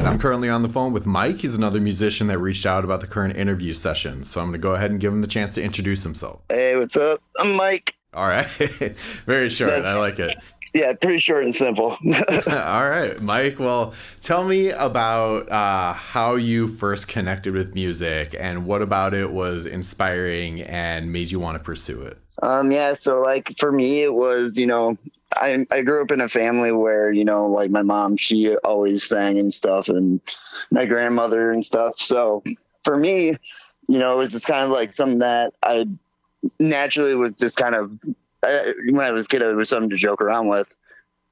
I'm currently on the phone with Mike. He's another musician that reached out about the current interview session. So I'm going to go ahead and give him the chance to introduce himself. Hey, what's up? I'm Mike. All right. Very short. I like it. Yeah, pretty short and simple. All right, Mike. Well, tell me about how you first connected with music and what about it was inspiring and made you want to pursue it. Yeah, so like for me, it was, I grew up in a family where, like my mom, she always sang and stuff, and my grandmother and stuff. So for me, it was just kind of like something that I naturally was just kind of, when I was a kid, it was something to joke around with.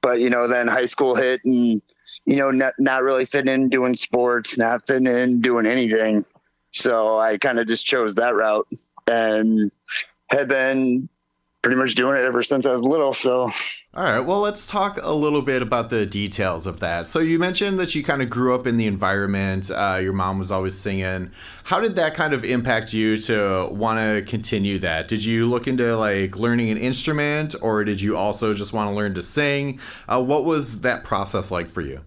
But, then high school hit and, not really fitting in doing sports, not fitting in doing anything. So I kind of just chose that route and had been pretty much doing it ever since I was little. So, all right, well, let's talk a little bit about the details of that. So you mentioned that you kind of grew up in the environment. Your mom was always singing. How did that kind of impact you to want to continue that? Did you look into like learning an instrument, or did you also just want to learn to sing? What was that process like for you?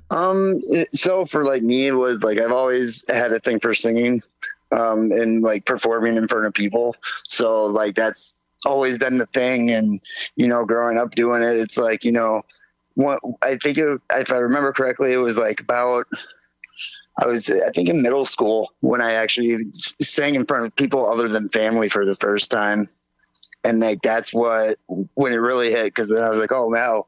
So for like me, it was like I've always had a thing for singing and like performing in front of people. So like that's always been the thing. And, growing up doing it, it's like, I think if I remember correctly, it was like I think in middle school when I actually sang in front of people other than family for the first time. And like, that's when it really hit. Cause then I was like, oh, wow.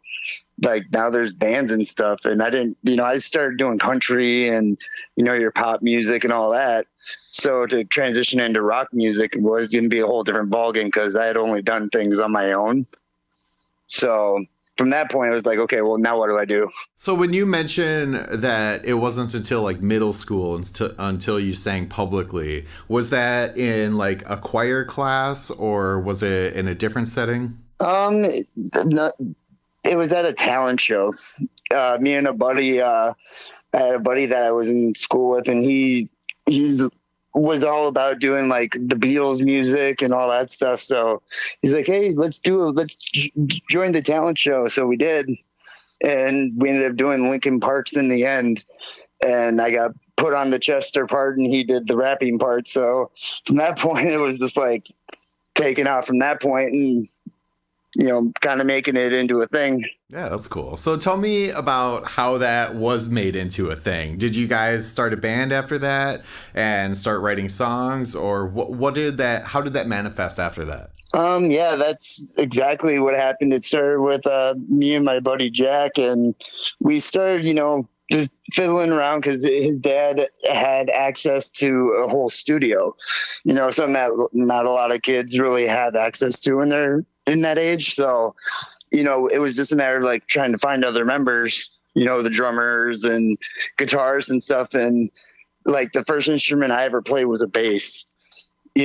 Like now there's bands and stuff. And I didn't, I started doing country and, your pop music and all that. So to transition into rock music was going to be a whole different ballgame because I had only done things on my own. So from that point, I was like, okay, well, now what do I do? So when you mention that it wasn't until like middle school until you sang publicly, was that in like a choir class or was it in a different setting? It was at a talent show. Me and a buddy, I had a buddy that I was in school with, and he's was all about doing like the Beatles music and all that stuff. So he's like, hey, let's join the talent show. So we did. And we ended up doing Linkin Park's in the end. And I got put on the Chester part and he did the rapping part. So from that point, it was just like taking off from that point and, kind of making it into a thing. Yeah, that's cool. So tell me about how that was made into a thing. Did you guys start a band after that and start writing songs, or how did that manifest after that? Yeah, that's exactly what happened. It started with me and my buddy Jack, and we started, just fiddling around because his dad had access to a whole studio, something that not a lot of kids really have access to when they're in that age. So, it was just a matter of like trying to find other members, the drummers and guitars and stuff. And like the first instrument I ever played was a bass, so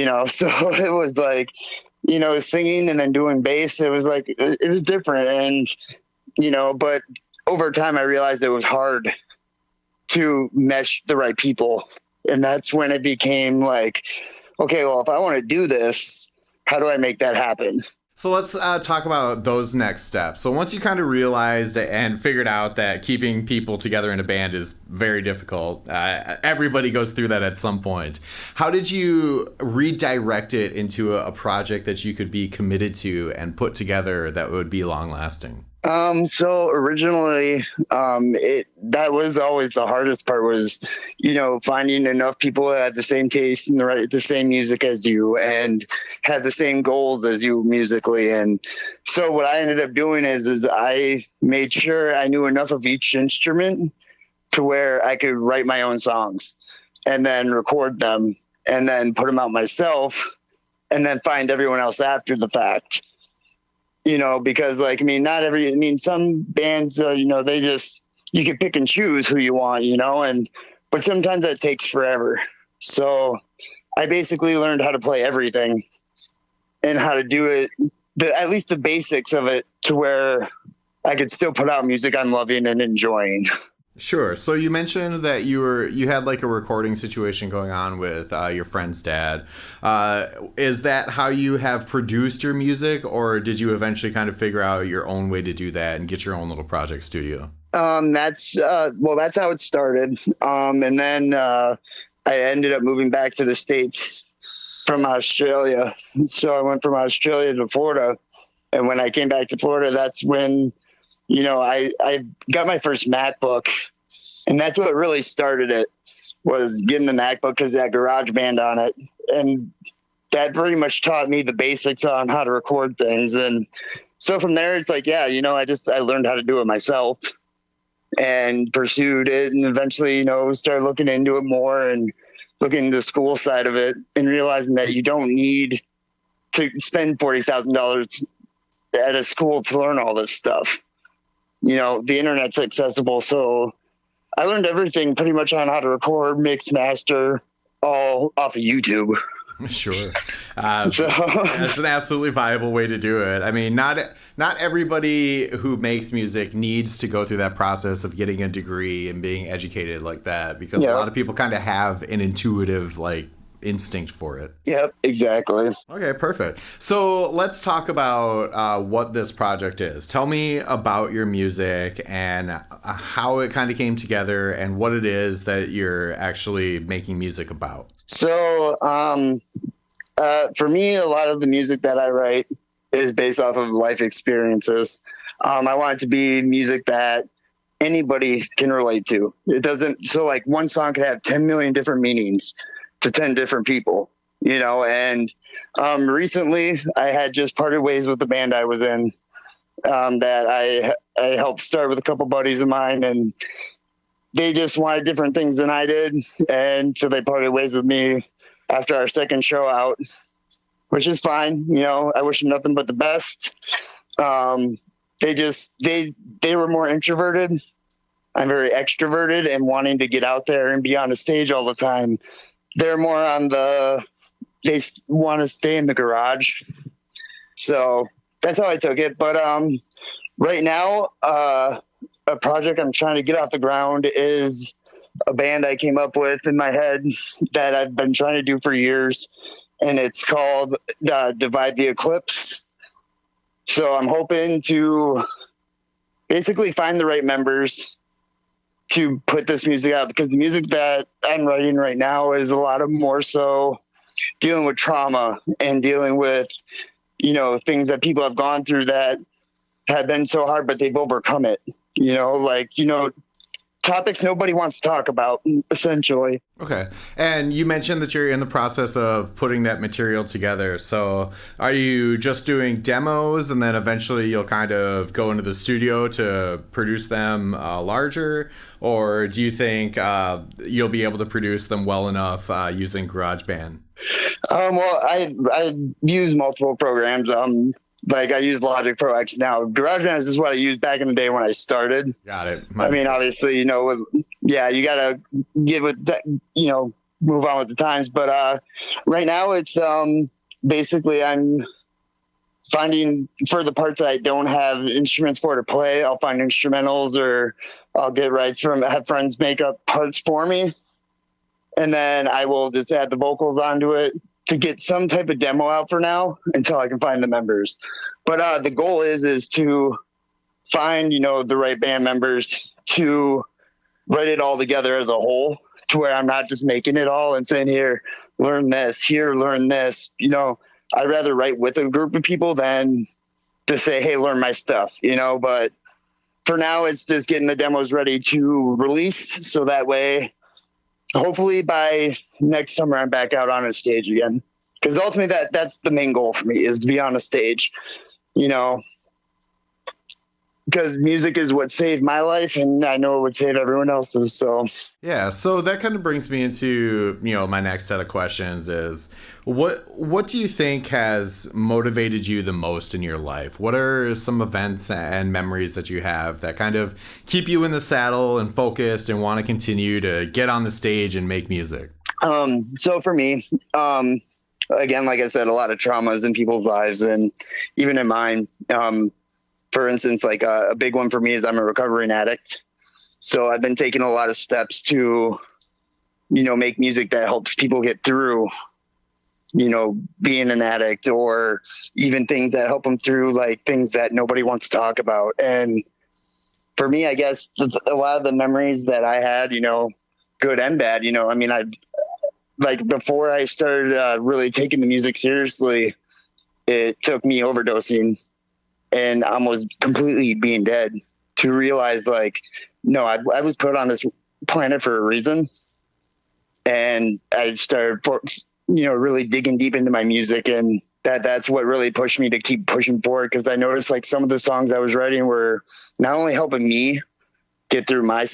it was like, singing and then doing bass. It was like, it was different. And, but over time I realized it was hard to mesh the right people. And that's when it became like, okay, well, if I want to do this, how do I make that happen? So let's talk about those next steps. So once you kind of realized and figured out that keeping people together in a band is very difficult, everybody goes through that at some point. How did you redirect it into a project that you could be committed to and put together that would be long lasting? So originally, that was always the hardest part was, finding enough people that had the same taste and the same music as you and had the same goals as you musically. And so what I ended up doing is I made sure I knew enough of each instrument to where I could write my own songs and then record them and then put them out myself and then find everyone else after the fact. Because some bands, you can pick and choose who you want, but sometimes that takes forever. So I basically learned how to play everything and how to do it, at least the basics of it to where I could still put out music I'm loving and enjoying. Sure. So you mentioned that you had like a recording situation going on with your friend's dad. Is that how you have produced your music, or did you eventually kind of figure out your own way to do that and get your own little project studio? That's how it started. And then I ended up moving back to the States from Australia. So I went from Australia to Florida. And when I came back to Florida, that's when, I got my first MacBook. And that's what really started it, was getting the MacBook because it had GarageBand on it. And that pretty much taught me the basics on how to record things. And so from there, it's like, yeah, I learned how to do it myself and pursued it, and eventually, started looking into it more and looking into the school side of it and realizing that you don't need to spend $40,000 at a school to learn all this stuff. The internet's accessible. So I learned everything pretty much on how to record, mix, master, all off of YouTube. Sure. That's an absolutely viable way to do it. I mean, not everybody who makes music needs to go through that process of getting a degree and being educated like that, because a lot of people kind of have an intuitive instinct for it. Yep, exactly. Okay, perfect. So let's talk about what this project is. Tell me about your music and how it kind of came together and what it is that you're actually making music about. So, for me, a lot of the music that I write is based off of life experiences. I want it to be music that anybody can relate to. It doesn't, so like one song could have 10 million different meanings to 10 different people, and recently I had just parted ways with the band I was in, that I helped start with a couple buddies of mine, and they just wanted different things than I did. And so they parted ways with me after our second show out, which is fine. I wish them nothing but the best. They were more introverted. I'm very extroverted and wanting to get out there and be on a stage all the time. They're more they want to stay in the garage. So that's how I took it. But right now, a project I'm trying to get off the ground is a band I came up with in my head that I've been trying to do for years, and it's called Divide the Eclipse. So I'm hoping to basically find the right members to put this music out, because the music that I'm writing right now is a lot of more so dealing with trauma and dealing with, things that people have gone through that have been so hard, but they've overcome it. Topics nobody wants to talk about, essentially. Okay. And you mentioned that you're in the process of putting that material together. So are you just doing demos and then eventually you'll kind of go into the studio to produce them larger? Or do you think you'll be able to produce them well enough using GarageBand? Well, I use multiple programs. Like I use Logic Pro X now. GarageBand is just what I used back in the day when I started. Got it. Obviously, you gotta get with that, move on with the times. But right now it's basically I'm finding, for the parts that I don't have instruments for to play, I'll find instrumentals, or I'll get have friends make up parts for me. And then I will just add the vocals onto it to get some type of demo out for now until I can find the members. But the goal is to find, the right band members to write it all together as a whole, to where I'm not just making it all and saying, here, learn this, learn this. I'd rather write with a group of people than to say, hey, learn my stuff, but for now it's just getting the demos ready to release. So that way, hopefully by next summer, I'm back out on a stage again. Because ultimately that's the main goal for me, is to be on a stage, because music is what saved my life, and I know it would save everyone else's. So yeah, so that kind of brings me into my next set of questions is what do you think has motivated you the most in your life? What are some events and memories that you have that kind of keep you in the saddle and focused and want to continue to get on the stage and make music? So for me, again, like I said, a lot of traumas in people's lives, and even in mine. For instance, like a big one for me is I'm a recovering addict. So I've been taking a lot of steps to, make music that helps people get through, being an addict, or even things that help them through, like things that nobody wants to talk about. And For me, I guess a lot of the memories that I had, good and bad, I mean, I like before I started really taking the music seriously, it took me overdosing and almost completely being dead to realize like, no, I was put on this planet for a reason. And I started, really digging deep into my music, and that's what really pushed me to keep pushing forward. Cause I noticed like some of the songs I was writing were not only helping me get through my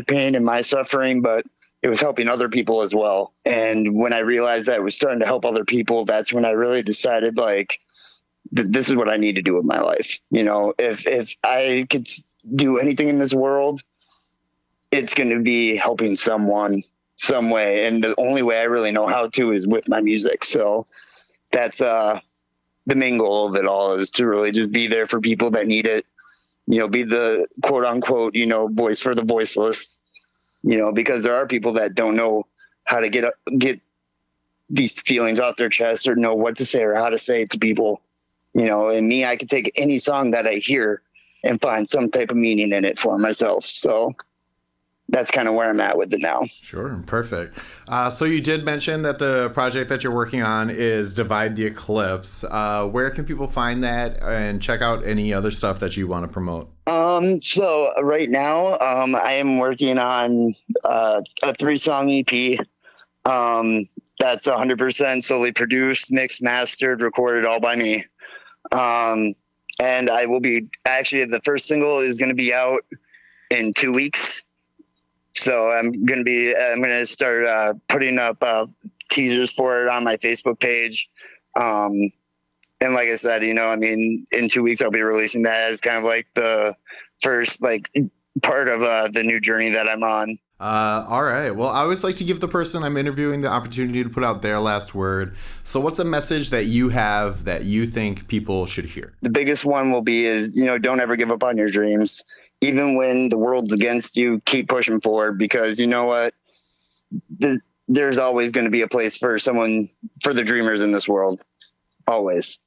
pain and my suffering, but it was helping other people as well. And when I realized that it was starting to help other people, that's when I really decided like, this is what I need to do with my life. If I could do anything in this world, it's going to be helping someone some way. And the only way I really know how to is with my music. So that's the main goal of it all, is to really just be there for people that need it. Be the quote unquote, voice for the voiceless, because there are people that don't know how to get these feelings off their chest or know what to say or how to say it to people. And me, I could take any song that I hear and find some type of meaning in it for myself. So that's kind of where I'm at with it now. Sure. Perfect. So you did mention that the project that you're working on is Divide the Eclipse. Where can people find that and check out any other stuff that you want to promote? So right now, I am working on a 3-song EP. That's 100% solely produced, mixed, mastered, recorded all by me. And I will be actually, the first single is going to be out in 2 weeks. So I'm going to start putting up teasers for it on my Facebook page. And like I said, in 2 weeks, I'll be releasing that as kind of like the first like part of the new journey that I'm on. All right. Well, I always like to give the person I'm interviewing the opportunity to put out their last word. So what's a message that you have that you think people should hear? The biggest one will be is, don't ever give up on your dreams. Even when the world's against you, keep pushing forward, because you know what? There's always going to be a place for the dreamers in this world. Always.